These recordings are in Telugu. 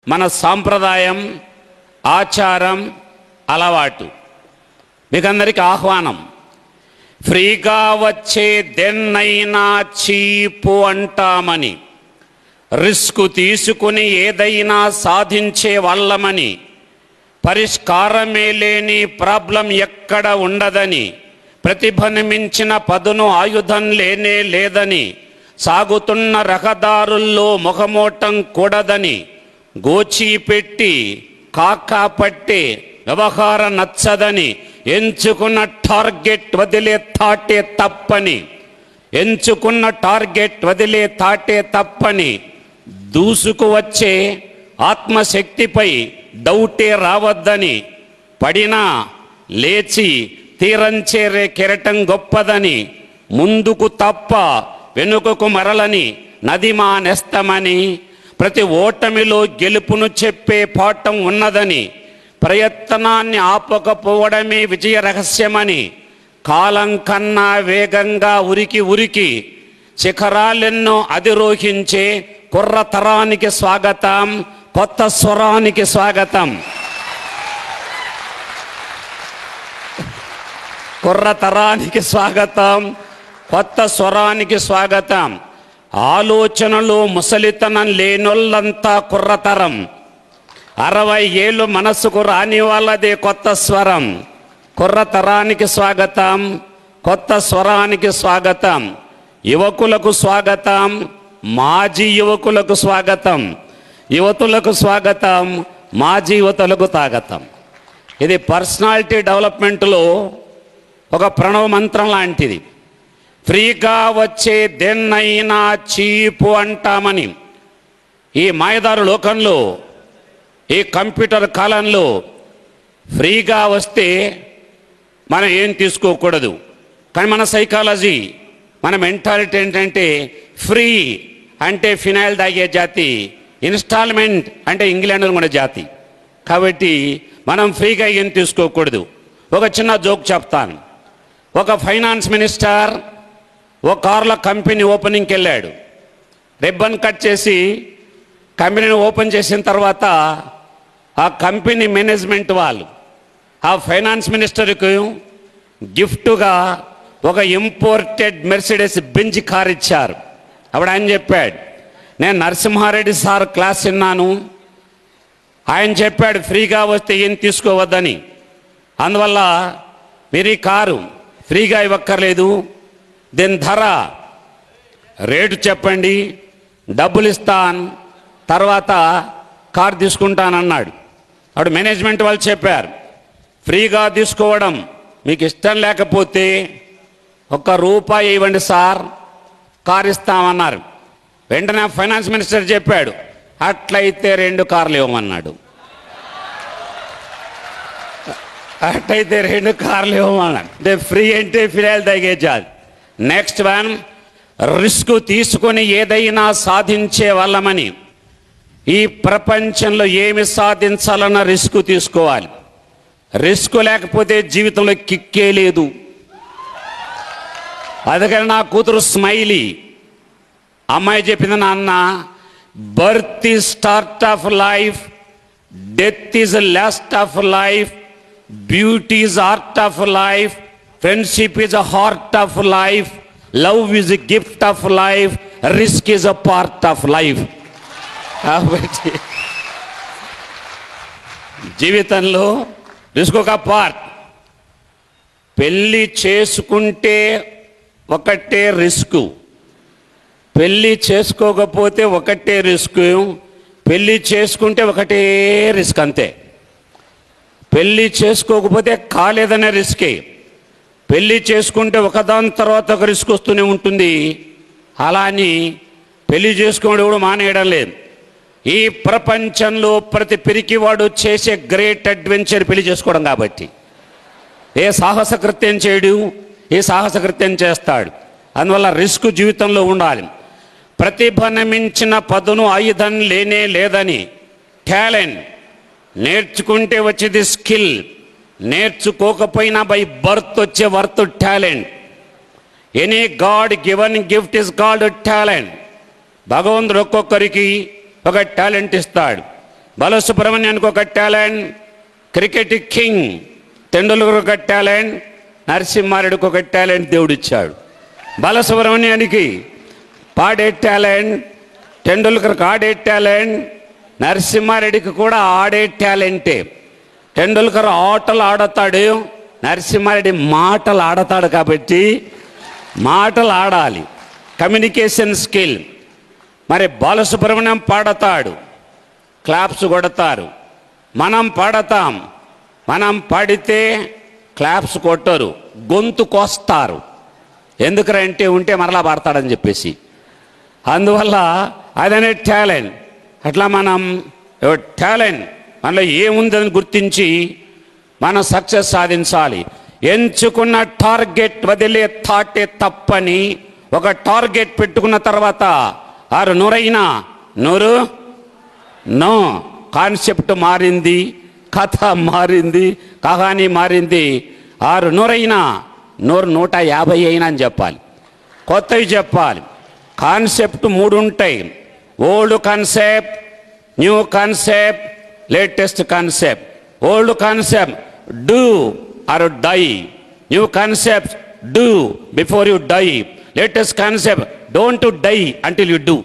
మన సాంప్రదాయం, ఆచారం, అలవాటు. మీకందరికీ ఆహ్వానం. ఫ్రీగా వచ్చే దేన్నైనా చీపు అంటామని, రిస్క్ తీసుకుని ఏదైనా సాధించే వాళ్ళమని, పరిష్కారమే లేని ప్రాబ్లం ఎక్కడ ఉండదని, ప్రతిభను మించిన పదును ఆయుధం లేనే లేదని, సాగుతున్న రహదారుల్లో ముఖమోటం కూడదని, గోచి పెట్టి కాకా పట్టే వ్యవహారం నచ్చదని, ఎంచుకున్న టార్గెట్ వదిలే తాటే తప్పని, ఎంచుకున్న టార్గెట్ వదిలే తాటే తప్పని, దూసుకు వచ్చే ఆత్మశక్తిపై డౌటే రావద్దని, పడినా లేచి తీరంచేరే కెరటం గొప్పదని, ముందుకు తప్ప వెనుకకు మరలని నది మానేస్తామని, ప్రతి ఓటమిలో గెలుపును చెప్పే పాఠం ఉన్నదని, ప్రయత్నాన్ని ఆపకపోవడమే విజయ రహస్యమని, కాలం కన్నా వేగంగా ఉరికి ఉరికి శిఖరాలెన్నో అధిరోహించే కుర్ర తరానికి స్వాగతం, కొత్త స్వరానికి స్వాగతం. కుర్ర తరానికి స్వాగతం, కొత్త స్వరానికి స్వాగతం. ఆలోచనలో ముసలితనం లేనోళ్ళంతా కుర్రతరం, 60 ఏళ్ళు మనసుకు రాని వాళ్ళదే కొత్త స్వరం. కుర్ర తరానికి స్వాగతం, కొత్త స్వరానికి స్వాగతం. యువకులకు స్వాగతం, మాజీ యువకులకు స్వాగతం. యువతులకు స్వాగతం, మాజీ యువతులకు స్వాగతం. ఇది పర్సనాలిటీ డెవలప్మెంట్లో ఒక ప్రణవ మంత్రం లాంటిది. ఫ్రీగా వచ్చే దేన్నైనా చీపు అంటామని, ఈ మాయదారు లోకంలో, ఈ కంప్యూటర్ కాలంలో ఫ్రీగా వస్తే మనం ఏం తీసుకోకూడదు. కానీ మన సైకాలజీ, మన మెంటాలిటీ ఏంటంటే, ఫ్రీ అంటే ఫినాయిల్ తాగే జాతి, ఇన్స్టాల్మెంట్ అంటే ఇంగ్లాండ్లో కూడా జాతి. కాబట్టి మనం ఫ్రీగా ఏం తీసుకోకూడదు. ఒక చిన్న జోక్ చెప్తాను. ఒక ఫైనాన్స్ మినిస్టర్ ఒక కార్ల కంపెనీ ఓపెనింగ్కి వెళ్ళాడు. రిబ్బన్ కట్ చేసి కంపెనీని ఓపెన్ చేసిన తర్వాత ఆ కంపెనీ మేనేజ్మెంట్ వాళ్ళు ఆ ఫైనాన్స్ మినిస్టర్కు గిఫ్ట్గా ఒక ఇంపోర్టెడ్ మెర్సిడెస్ బెంజ్ కార్ ఇచ్చారు. అప్పుడు ఆయన చెప్పాడు, నేను నరసింహారెడ్డి సార్ క్లాస్ విన్నాను, ఆయన చెప్పాడు ఫ్రీగా వస్తే ఏం తీసుకోవద్దని. అందువల్ల మీరు ఈ కారు ఫ్రీగా ఇవ్వక్కర్లేదు, దీని ధర రేటు చెప్పండి, డబ్బులు ఇస్తాను, తర్వాత కారు తీసుకుంటానన్నాడు. అప్పుడు మేనేజ్మెంట్ వాళ్ళు చెప్పారు, ఫ్రీగా తీసుకోవడం మీకు ఇష్టం లేకపోతే ₹1 ఇవ్వండి సార్, కారు ఇస్తామన్నారు. వెంటనే ఫైనాన్స్ మినిస్టర్ చెప్పాడు, అట్లయితే 2 కార్లు ఇవ్వమన్నాడు. అట్లయితే 2 కార్లు ఇవ్వమన్నాడు. అంటే ఫ్రీ అంటే ఫినాయిల్ తాగే జాతి. నెక్స్ట్ వన్, రిస్క్ తీసుకొని ఏదైనా సాధించే వాళ్ళమని, ఈ ప్రపంచంలో ఏమి సాధించాలన్నా రిస్క్ తీసుకోవాలి. రిస్క్ లేకపోతే జీవితంలో కిక్కే లేదు. అందుకని నా కూతురు స్మైలీ అమ్మాయి చెప్పింది, నాన్న, birth is start of life, death is lost of life, beauty is art of life, friendship is a heart of life, love is a gift of life, risk is a part of life. కాబట్టి జీవితంలో రిస్క్ ఒక పార్ట్. పెళ్ళి చేసుకుంటే ఒకటే రిస్క్, పెళ్ళి చేసుకోకపోతే ఒకటే రిస్క్, పెళ్ళి చేసుకుంటే ఒకటే రిస్క్ అంతే. పెళ్ళి చేసుకోకపోతే కాలేదనే రిస్కే, పెళ్ళి చేసుకుంటే ఒకదాని తర్వాత ఒక రిస్క్ వస్తూనే ఉంటుంది. అలా అని పెళ్ళి చేసుకోవడం కూడా మానేయడం లేదు. ఈ ప్రపంచంలో ప్రతి పిరికివాడు చేసే గ్రేట్ అడ్వెంచర్ పెళ్లి చేసుకోవడం. కాబట్టి ఏ సాహస కృత్యం చేయడు, ఏ సాహస కృత్యం చేస్తాడు. అందువల్ల రిస్క్ జీవితంలో ఉండాలి. ప్రతిభను మించిన పదును ఆయుధం లేనే లేదని, టాలెంట్ నేర్చుకుంటే వచ్చేది స్కిల్, నేర్చుకోకపోయినా బై బర్త్ వచ్చే worth talent. Any God given gift is called talent. భగవంతుడు ఒక్కొక్కరికి ఒక టాలెంట్ ఇస్తాడు. బాలసుబ్రహ్మణ్యానికి ఒక టాలెంట్, క్రికెట్ కింగ్ తెండూల్కర్ ఒక టాలెంట్, నరసింహారెడ్డికి ఒక టాలెంట్ దేవుడిచ్చాడు. బాలసుబ్రహ్మణ్యానికి పాడే టాలెంట్, తెండూల్కర్కి ఆడే టాలెంట్, నరసింహారెడ్డికి కూడా ఆడే టాలెంటే. తెండూల్కర్ ఆటలు ఆడతాడు, నరసింహారెడ్డి మాటలు ఆడతాడు. కాబట్టి మాటలు ఆడాలి, కమ్యూనికేషన్ స్కిల్. మరి బాలసుబ్రహ్మణ్యం పాడతాడు, క్లాప్స్ కొడతారు. మనం పాడతాం, మనం పాడితే క్లాప్స్ కొట్టరు, గొంతు కోస్తారు. ఎందుకంటే ఉంటే మరలా పాడతాడని చెప్పేసి. అందువల్ల అదనే టాలెంట్. అట్లా మనం టాలెంట్ మనలో ఏముందని గుర్తించి మనం సక్సెస్ సాధించాలి. ఎంచుకున్న టార్గెట్ వదిలే థాటే తప్పని. ఒక టార్గెట్ పెట్టుకున్న తర్వాత 100 నో, కాన్సెప్ట్ మారింది, కథ మారింది, కహానీ మారింది. 100 150 అయినా అని చెప్పాలి, కొత్తవి చెప్పాలి. కాన్సెప్ట్ 3 ఉంటాయి: old concept, new concept, latest concept. Old concept do or die, new concept do before you die, latest concept don't die until you do.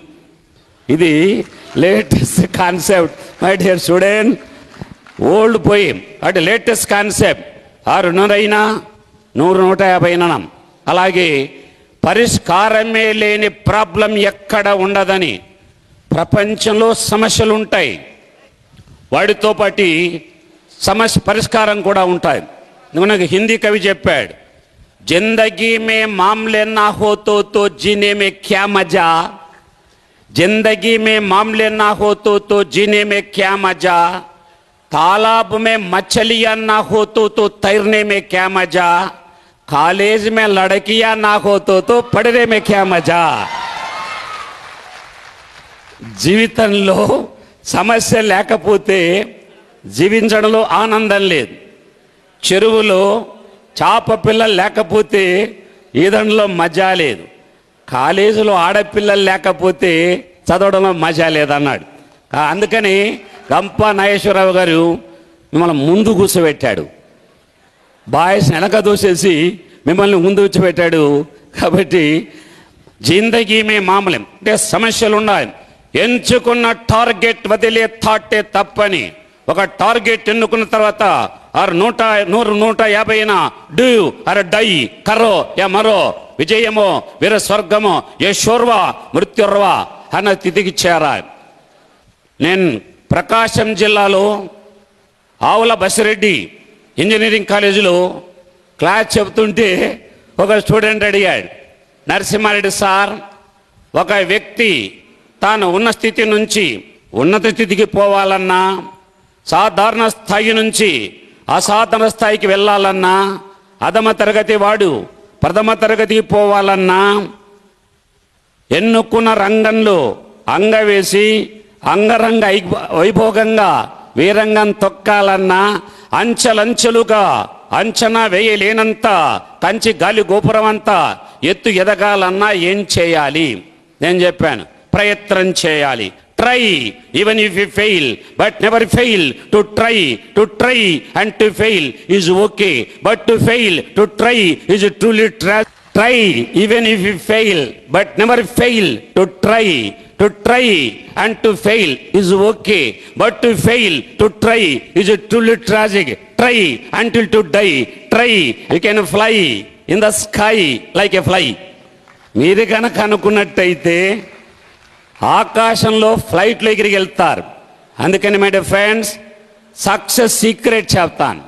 ఇది latest concept my dear student. Old పోయి అంటే లేటెస్ట్ కాన్సెప్ట్ 100 150. అలాగే పరిష్కారమే లేని ప్రాబ్లం ఎక్కడ ఉండదని. ప్రపంచంలో సమస్యలు ఉంటాయి, వాటితో పాటు సమస్య పరిష్కారం కూడా ఉంటాయి. మనకు హిందీ కవి చెప్పాడు, జిందగీ మే మామలే నా హోతో తో జీనే మే క్యా మజా, జిందగీ మే మామలే నా హోతో తో జీనే మే క్యా మజా, तालाब में मछलियां ना हो तो तैरने में क्या मजा, कॉलेज में लड़कियां ना हो तो पढ़ने में क्या मजा. జీవితంలో సమస్య లేకపోతే జీవించడంలో ఆనందం లేదు. చెరువులో చాప పిల్లలు లేకపోతే ఈదడంలో మజా లేదు. కాలేజీలో ఆడపిల్లలు లేకపోతే చదవడంలో మజా లేదన్నాడు. అందుకని గంప నాగేశ్వరరావు గారు మిమ్మల్ని ముందు కూర్చోబెట్టాడు, బాయ్స్ని వెనక దూసేసి మిమ్మల్ని ముందు కూర్చోబెట్టాడు. కాబట్టి జిందగీ మే మామూలు అంటే సమస్యలు ఉండాలి. ఎంచుకున్న టార్గెట్ వదిలే థాటే తప్పని. ఒక టార్గెట్ ఎన్నుకున్న తర్వాత 100 డూ అర డై కర్రో యా మరో, విజయమో వీర స్వర్గమో యశోర్వా మృత్యుర్వా అన్న తిథికి చేరాలి. నేను ప్రకాశం జిల్లాలో ఆవుల బసిరెడ్డి ఇంజనీరింగ్ కాలేజీలో క్లాస్ చెబుతుంటే ఒక స్టూడెంట్ అడిగాడు, నరసింహారెడ్డి సార్, ఒక వ్యక్తి తాను ఉన్న స్థితి నుంచి ఉన్నత స్థితికి పోవాలన్నా, సాధారణ స్థాయి నుంచి అసాధారణ స్థాయికి వెళ్ళాలన్నా, అధమ తరగతి వాడు ప్రథమ తరగతికి పోవాలన్నా, ఎన్నుకున్న రంగంలో అంగవేసి అంగరంగ వైభోగంగా వీరంగం తొక్కాలన్నా, అంచెలంచెలుగా అంచనా వేయలేనంత కంచి గాలి గోపురం అంతా ఎత్తు ఎదగాలన్నా ఏం చేయాలి? నేను చెప్పాను, ప్రయత్నం చేయాలి. Try even if you fail, but never fail to try. To try and to fail is okay, but to fail to try is truly try even if you fail, but never fail to try. To try and to fail is okay, but to fail to try is truly tragic. Try until to die. Try, you can fly in the sky like a fly. మీరు కనుక అనుకున్నట్టయితే ఆకాశంలో ఫ్లైట్లో ఎగిరికి వెళ్తారు. అందుకని my dear friends, success secret చెప్తాను.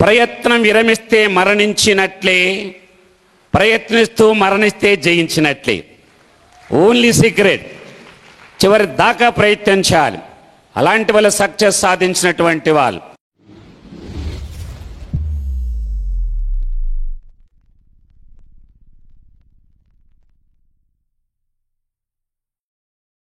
ప్రయత్నం విరమిస్తే మరణించినట్లే, ప్రయత్నిస్తూ మరణిస్తే జయించినట్లే. ఓన్లీ సీక్రెట్, చివరి దాకా ప్రయత్నించాలి. అలాంటి వాళ్ళు సక్సెస్ సాధించినటువంటి వాళ్ళు.